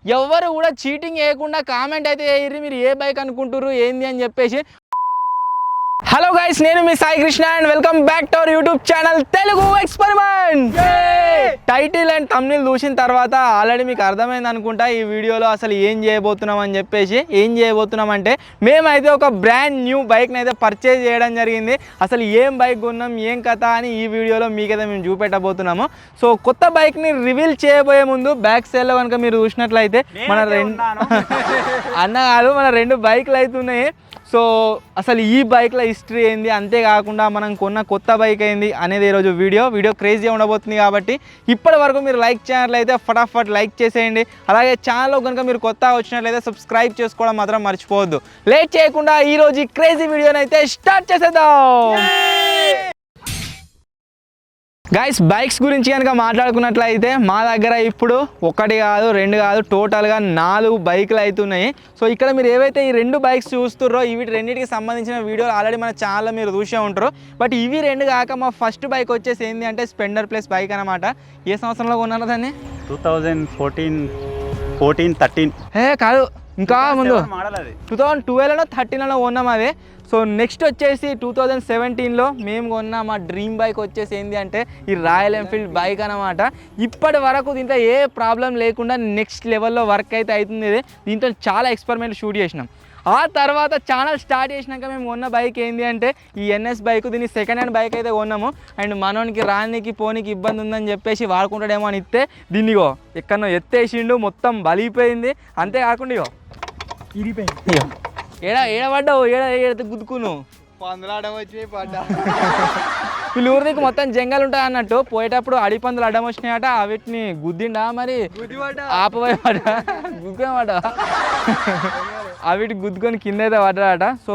ఎవరు కూడా చీటింగ్ చేయకుండా కామెంట్ అయితే చేయర్రి మీరు ఏ బైక్ అనుకుంటారు ఏంది అని చెప్పేసి. హలో గైస్, నేను మీ Sai Krishna and welcome back to our YouTube channel Telugu experiment. Title and thumbnail చూసిన తర్వాత ఆల్రెడీ మీకు అర్థమైంది అనుకుంటా ఈ వీడియోలో అసలు ఏం చేయబోతున్నాం అని చెప్పేసి. ఏం చేయబోతున్నాం అంటే మేమైతే ఒక బ్రాండ్ న్యూ బైక్ని అయితే పర్చేజ్ చేయడం జరిగింది. అసలు ఏం బైక్ కొన్నాం ఏం కథ అని ఈ వీడియోలో మీకైతే మేము చూపెట్టబోతున్నాము. సో కొత్త బైక్ని రివీల్ చేయబోయే ముందు బ్యాక్ సైడ్లో కనుక మీరు చూసినట్లయితే మన రెండు బైక్లు అయితే ఉన్నాయి. సో అసలు ఈ బైక్ల హిస్టరీ ఏంది, అంతేకాకుండా మనం కొన్న కొత్త బైక్ ఏంది అనేది ఈరోజు వీడియో క్రేజీ ఉండబోతుంది. కాబట్టి ఇప్పటి వరకు మీరు లైక్ చేసినట్లయితే ఫటాఫట్ లైక్ చేసేయండి. అలాగే ఛానల్లో కనుక మీరు కొత్తగా వచ్చినట్లయితే సబ్స్క్రైబ్ చేసుకోవడం మాత్రం మర్చిపోవద్దు. లేట్ చేయకుండా ఈరోజు ఈ క్రేజీ వీడియోని అయితే స్టార్ట్ చేసేద్దాం. గైస్, బైక్స్ గురించి కనుక మాట్లాడుకున్నట్లయితే మా దగ్గర ఇప్పుడు ఒకటి కాదు రెండు కాదు టోటల్గా 4 బైకులు అవుతున్నాయి. సో ఇక్కడ మీరు ఏవైతే ఈ 2 బైక్స్ చూస్తున్నారో ఇవి రెండింటికి సంబంధించిన వీడియోలు ఆల్రెడీ మన ఛానల్లో మీరు చూసే ఉంటారు. బట్ ఇవి 2 కాక మా ఫస్ట్ బైక్ వచ్చేసి ఏంటి అంటే స్ప్లెండర్ ప్లస్ బైక్ అనమాట. ఏ సంవత్సరంలో కొన్నారు దాన్ని? 2014-13 కాదు, ఇంకా ముందు 2012 13 కొన్నాం అది. సో నెక్స్ట్ వచ్చేసి 2017లో మేము కొన్న మా డ్రీమ్ బైక్ వచ్చేసి ఏంటి అంటే ఈ రాయల్ ఎన్ఫీల్డ్ బైక్ అనమాట. ఇప్పటి వరకు దీంట్లో ఏ ప్రాబ్లం లేకుండా నెక్స్ట్ లెవెల్లో వర్క్ అయితే అవుతుంది. దీంట్లో చాలా ఎక్స్పెరిమెంట్ షూట్ చేసినాం. ఆ తర్వాత ఛానల్ స్టార్ట్ చేసినాక మేము కొన్న బైక్ ఏంటి అంటే ఈ ఎన్ఎస్ బైక్. దీన్ని సెకండ్ హ్యాండ్ బైక్ అయితే కొన్నాము. అండ్ మనోనికి రానికి పోనీకి ఇబ్బంది ఉందని చెప్పేసి వాడుకుంటాడేమో అని ఇస్తే దీన్నిగో ఎక్కడో ఎత్తేసిండు, మొత్తం బలిపోయింది. అంతేకాకుండా ఇగో ఇరిపోయింది. ఏడబడ్డావు గుద్దుకును వీళ్ళు ఊరి నీకు మొత్తం జంగల్ ఉంటుంది అన్నట్టు. పోయేటప్పుడు అడిపందులు అడ్డం వచ్చినాయట, వీటిని గుద్దిండా మరి ఆపబోయమాట గుద్దుకోమాట వీటికి గుద్దుకొని కింద అయితే పడ్డాడట. సో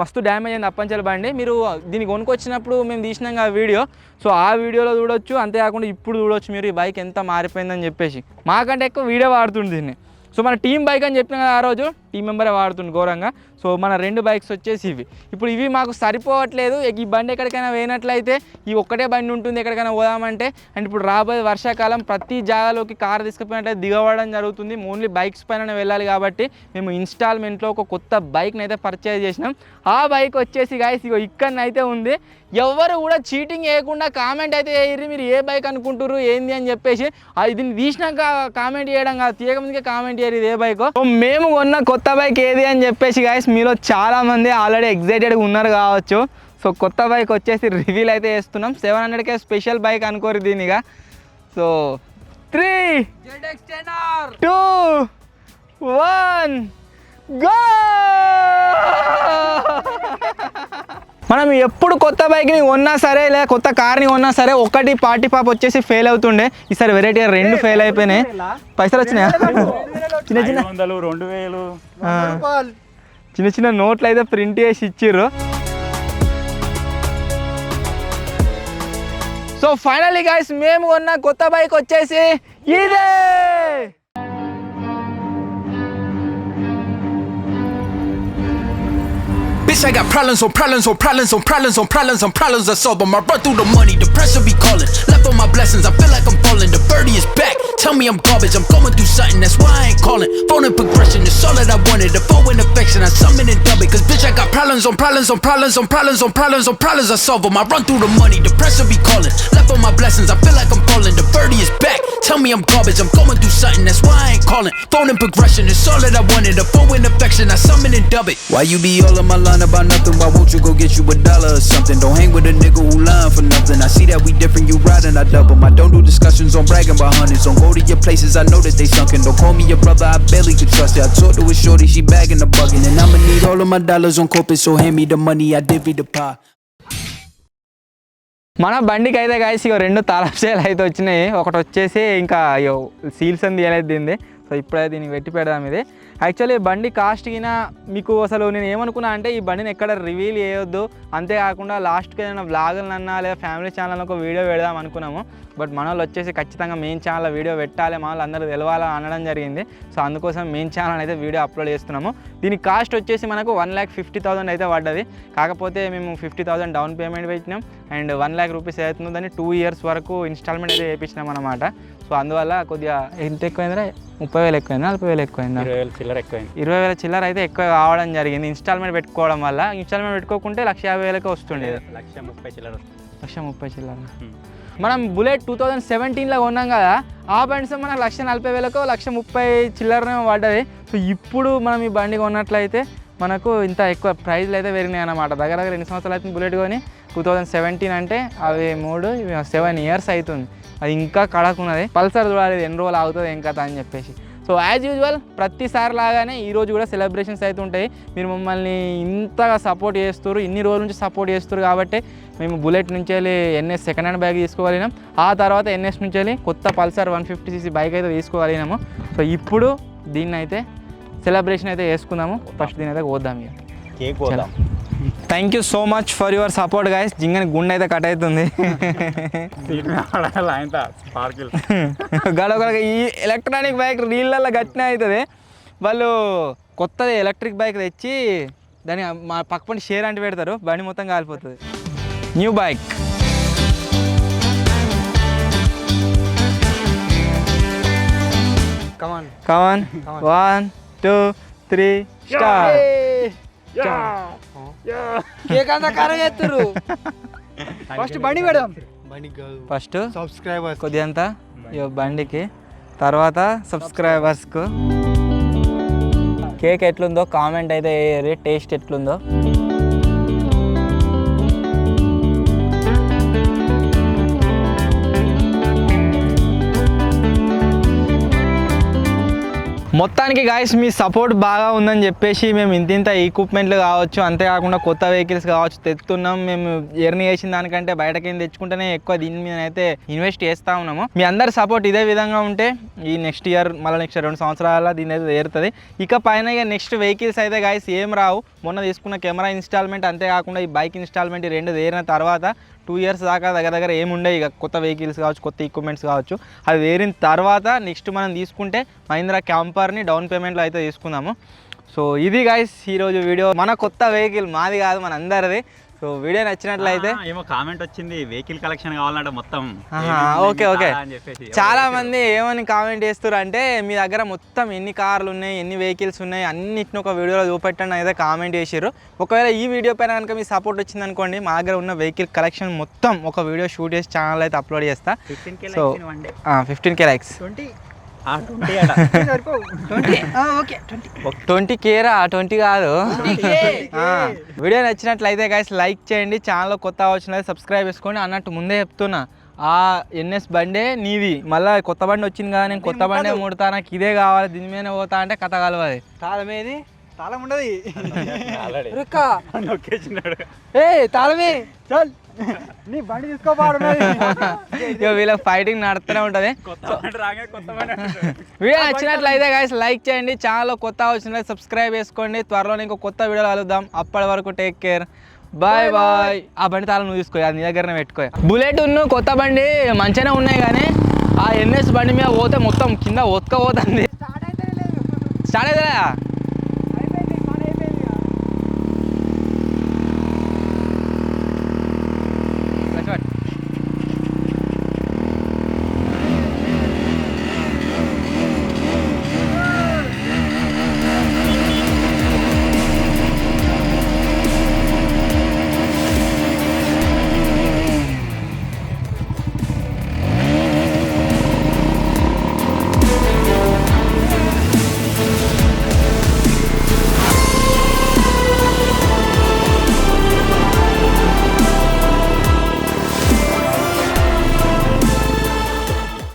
మస్తు డ్యామేజ్ అయింది అప్పంచల బండి. మీరు దీన్ని కొనుక్కొచ్చినప్పుడు మేము తీసినాం ఆ వీడియో. సో ఆ వీడియోలో చూడొచ్చు, అంతేకాకుండా ఇప్పుడు చూడొచ్చు మీరు ఈ బైక్ ఎంత మారిపోయిందని చెప్పేసి. మాకంటే ఎక్కువ వీడియో వాడుతుంది దీన్ని. సో మన టీం బైక్ అని చెప్పిన కదా ఆ రోజు, టీం మెంబరే వాడుతుంది ఘోరంగా. సో మన 2 బైక్స్ వచ్చేసి ఇవి. ఇప్పుడు ఇవి మాకు సరిపోవట్లేదు. ఈ బండి ఎక్కడికైనా వేయనట్లయితే ఈ ఒక్కటే బండి ఉంటుంది ఎక్కడికైనా పోదామంటే. అండ్ ఇప్పుడు రాబోయే వర్షాకాలం ప్రతి జాగాలోకి కారు తీసుకుపోయినట్లయితే దిగవడం జరుగుతుంది. ఓన్లీ బైక్స్ పైన వెళ్ళాలి కాబట్టి మేము ఇన్స్టాల్మెంట్లో ఒక కొత్త బైక్ని అయితే పర్చేజ్ చేసినాం. ఆ బైక్ వచ్చేసి గైస్ ఇగో ఇక్కడనైతే ఉంది. ఎవరు కూడా చీటింగ్ చేయకుండా కామెంట్ అయితే చేయర్రి మీరు ఏ బైక్ అనుకుంటారు ఏంది అని చెప్పేసి. దీన్ని తీసినాక కామెంట్ చేయడం కాదు, తీయకముందుకే కామెంట్ చేయరు ఇది ఏ బైక్. సో మేము కొన్న కొత్త బైక్ ఏది అని చెప్పేసి గైస్ మీలో చాలామంది ఆల్రెడీ ఎగ్జైటెడ్గా ఉన్నారు కావచ్చు. సో కొత్త బైక్ వచ్చేసి రివీల్ అయితే చేస్తున్నాం. 700K స్పెషల్ బైక్ అనుకోరు దీనిగా. So 3, 2, 1 go. మనం ఎప్పుడు కొత్త బైక్ని కొన్నా సరే లేదా కొత్త కార్ని కొన్నా సరే ఒకటి పార్టీ పాప్ వచ్చేసి ఫెయిల్ అవుతుండే. ఈసారి వెరైటీగా 2 ఫెయిల్ అయిపోయినాయి. పైసలు వచ్చినాయా? చిన్న చిన్న 2000 చిన్న చిన్న నోట్లు అయితే ప్రింట్ చేసి ఇచ్చిర్రు. సో ఫైనల్లీ గైస్ మేము కొన్న కొత్త బైక్ వచ్చేసి ఇదే. Bitch, I got problems on problems on problems on problems on problems on problems I solve them. I run through the money, the pressure be calling. Left on my blessings, I feel like I'm falling. The birdie is back, tell me I'm garbage. I'm going through something, that's why I ain't calling. Phone in progression, it's all that I wanted. The phone in affection, I summon and dub it. Cause bitch, I got problems on problems on problems on problems on problems on problems I solve them. I run through the money, the pressure be calling. Left on my blessings, I feel like I'm falling. The birdie is back, tell me I'm garbage. I'm going through something, that's why I ain't calling. Phone in progression, it's all that I wanted. The phone in affection, I summon and dub it. Why you be all on my line about nothing? Why won't you go get you $1 or something? Don't hang with a nigga who lying for nothing. I see that we different, you riding, I double. I don't do discussions on bragging about hundreds. Don't go to your places, I know that they sunken. Don't call me your brother, I barely could trust you. I talk to a shorty, she bagging the bugging. And I'ma need all of my dollars on corporate, so hand me the money, I divvy the pie. మన బండికి అయితే guys ఇక 2 తాళాలు అయితే వచ్చినాయి. ఒకటి వచ్చేసి ఇంకా సీల్స్ అని తీయలేదు దీన్ని. సో ఇప్పుడైతే దీనికి పెట్టి పెడదాం. ఇది యాక్చువల్లీ బండి కాస్ట్ కినా మీకు అసలు నేను ఏమనుకున్నా అంటే ఈ బండిని ఎక్కడ రివీల్ చేయొద్దు, అంతేకాకుండా లాస్ట్కి ఏదైనా వ్లాగులన్నా లేదా ఫ్యామిలీ ఛానల్ ఒక వీడియో పెడదాం అనుకున్నాము. బట్ మన వాళ్ళు వచ్చేసి ఖచ్చితంగా మెయిన్ ఛానల్ వీడియో పెట్టాలి, మన వాళ్ళు అందరూ తెలవాలని అనడం జరిగింది. సో అందుకోసం మెయిన్ ఛానల్ అయితే వీడియో అప్లోడ్ చేస్తున్నాము. దీని కాస్ట్ వచ్చేసి మనకు 1,50,000 అయితే పడ్డది. కాకపోతే మేము 50,000 డౌన్ పేమెంట్ పెట్టినాం అండ్ 1,00,000 రూపీస్ అవుతుంది. దాన్ని 2 years వరకు ఇన్స్టాల్మెంట్ అయితే వేయించినాం అనమాట. సో అందువల్ల కొద్దిగా ఎంత ఎక్కువైందా 30,000 ఎక్కువైందా 40,000 ఎక్కువైందా 20,000 చిల్లర ఎక్కువైంది. 20,000 చిల్లర అయితే ఎక్కువ కావడం జరిగింది ఇన్స్టాల్మెంట్ పెట్టుకోవడం వల్ల. ఇన్స్టాల్మెంట్ పెట్టుకోకుంటే 150,000కే వస్తుండేది. 1,30,000 చిల్లర వస్తుంది. 1,30,000 చిల్లర. మనం బుల్లెట్ 2017లో కొన్నాం కదా, ఆ బండి మనకు 140,000కో 130,000 చిల్లరనే పడ్డది. సో ఇప్పుడు మనం ఈ బండి కొన్నట్లయితే మనకు ఇంత ఎక్కువ ప్రైజ్లు అయితే పెరిగినాయి అన్నమాట. దగ్గర 2 సంవత్సరాలు అయితే బుల్లెట్ కొని 2017 అంటే అవి 7 ఇయర్స్ అవుతుంది. అది ఇంకా కడకున్నది. పల్సర్ చూడాలి ఎన్ని రోజులు ఆగుతుంది ఏం కథ అని చెప్పేసి. సో యాజ్ యూజువల్ ప్రతిసారి లాగానే ఈరోజు కూడా సెలబ్రేషన్స్ అయితే ఉంటాయి. మీరు మమ్మల్ని ఇంతగా సపోర్ట్ చేస్తారు, ఇన్ని రోజుల నుంచి సపోర్ట్ చేస్తారు కాబట్టి మేము బుల్లెట్ నుంచి వెళ్ళి ఎన్ఎస్ సెకండ్ హ్యాండ్ బైక్ తీసుకోగలిగినాం. ఆ తర్వాత ఎన్ఎస్ నుంచి వెళ్ళి కొత్త పల్సర్ 150cc బైక్ అయితే తీసుకోగలిగినాము. సో ఇప్పుడు దీన్ని అయితే సెలబ్రేషన్ అయితే చేసుకుందాము. ఫస్ట్ దీని అయితే పోద్దాం ఇక. కేక్ పోదాం. Thank you so much for your support guys. జింగని గుండె అయితే కట్ అవుతుంది. గడగడ ఈ ఎలక్ట్రానిక్ బైక్ రీళ్ళల్లో గట్టినే అవుతుంది. వాళ్ళు కొత్తది ఎలక్ట్రిక్ బైక్ తెచ్చి దాన్ని మా పక్కపండి షేర్ అంటే పెడతారు, బండి మొత్తం కాలిపోతుంది. న్యూ బైక్ కమాన్ 1 2 3 స్టార్ట్. కేక్ అంతా కరెక్ట్ చేస్తారు. ఫస్ట్ బండి పెడదాం. ఫస్ట్ సబ్స్క్రైబర్స్ కొద్దిగా అంతా బండికి, తర్వాత సబ్స్క్రైబర్స్కు. కేక్ ఎట్లుందో కామెంట్ అయితే వేయరు, టేస్ట్ ఎట్లుందో. మొత్తానికి గాయస్ మీ సపోర్ట్ బాగా ఉందని చెప్పేసి మేము ఇంత ఈక్విప్మెంట్లు కావచ్చు, అంతేకాకుండా కొత్త వెహికల్స్ కావచ్చు తెస్తున్నాం. మేము జర్నీ చేసిన దానికంటే బయటకి తెచ్చుకుంటేనే ఎక్కువ దీని మీద అయితే ఇన్వెస్ట్ చేస్తూ ఉన్నాము. మీ అందరి సపోర్ట్ ఇదే విధంగా ఉంటే ఈ నెక్స్ట్ ఇయర్ మళ్ళీ నెక్స్ట్ 2 సంవత్సరాల దీని అయితే తీరుతుంది. ఇక పైన ఇక నెక్స్ట్ వెహికల్స్ అయితే గాయస్ ఏం రావు. మొన్న తీసుకున్న కెమెరా ఇన్స్టాల్మెంట్ అంతేకాకుండా ఈ బైక్ ఇన్స్టాల్మెంట్ ఈ 2 తీరిన తర్వాత 2 ఇయర్స్ దాకా దగ్గర ఏముండే ఇక కొత్త వెహికల్స్ కావచ్చు, కొత్త ఈక్విప్మెంట్స్ కావచ్చు. అది వేరిన తర్వాత నెక్స్ట్ మనం తీసుకుంటే మహీంద్రా క్యాంపర్ని డౌన్ పేమెంట్లో అయితే తీసుకుందాము. సో ఇది గైస్ ఈరోజు వీడియో. మన కొత్త వెహికల్ మాది కాదు, మన అందరిది. సో వీడియో నచ్చినట్లయితే ఏమో కామెంట్ వచ్చింది వెహికల్ కలెక్షన్ కావాలంటే మొత్తం. ఓకే చాలా మంది ఏమని కామెంట్ చేస్తారు అంటే మీ దగ్గర మొత్తం ఎన్ని కార్లు ఉన్నాయి, ఎన్ని వెహికల్స్ ఉన్నాయి అన్నిటిని ఒక వీడియోలో చూపెట్టండి అయితే కామెంట్ చేసారు. ఒకవేళ ఈ వీడియో పైన కనుక మీ సపోర్ట్ వచ్చింది అనుకోండి, మా దగ్గర ఉన్న వెహికల్ కలెక్షన్ మొత్తం ఒక వీడియో షూట్ చేసి ఛానల్ అయితే అప్లోడ్ చేస్తా. సో 15K లైక్స్ 20K రా, 20 కాదు. వీడియో నచ్చినట్లయితే గైస్ లైక్ చేయండి, ఛానల్లో కొత్త వచ్చినది సబ్స్క్రైబ్ చేసుకోండి. అన్నట్టు ముందే చెప్తున్నా, ఆ ఎన్ఎస్ బండే నీది. మళ్ళీ కొత్త బండి వచ్చింది కదా, నేను కొత్త బండే ముడతా, నాకు ఇదే కావాలి, దీని మీద పోతా అంటే కథ కలవది. తాళమేది తాళం ఉండదు. తాళమే చల్ నీ బండి తీసుకోపాడు. వీళ్ళకి ఫైటింగ్ నడుతూనే ఉంటుంది. వీడియో నచ్చినట్లయితే గైస్ లైక్ చేయండి, ఛానల్లో కొత్త వచ్చినది సబ్స్క్రైబ్ చేసుకోండి. త్వరలో ఇంకో కొత్త వీడియోలో కలుద్దాం. అప్పటి వరకు టేక్ కేర్, బాయ్ బాయ్. ఆ బండి తాళం నువ్వు తీసుకో, అది నీ దగ్గరనే పెట్టుకో. బుల్లెట్ కొత్త బండి మంచిగానే ఉన్నాయి కానీ ఆ ఎన్ఎస్ బండి మీద పోతే మొత్తం కింద ఒత్తుకపోతుంది. స్టార్ట్ అవుతుందా?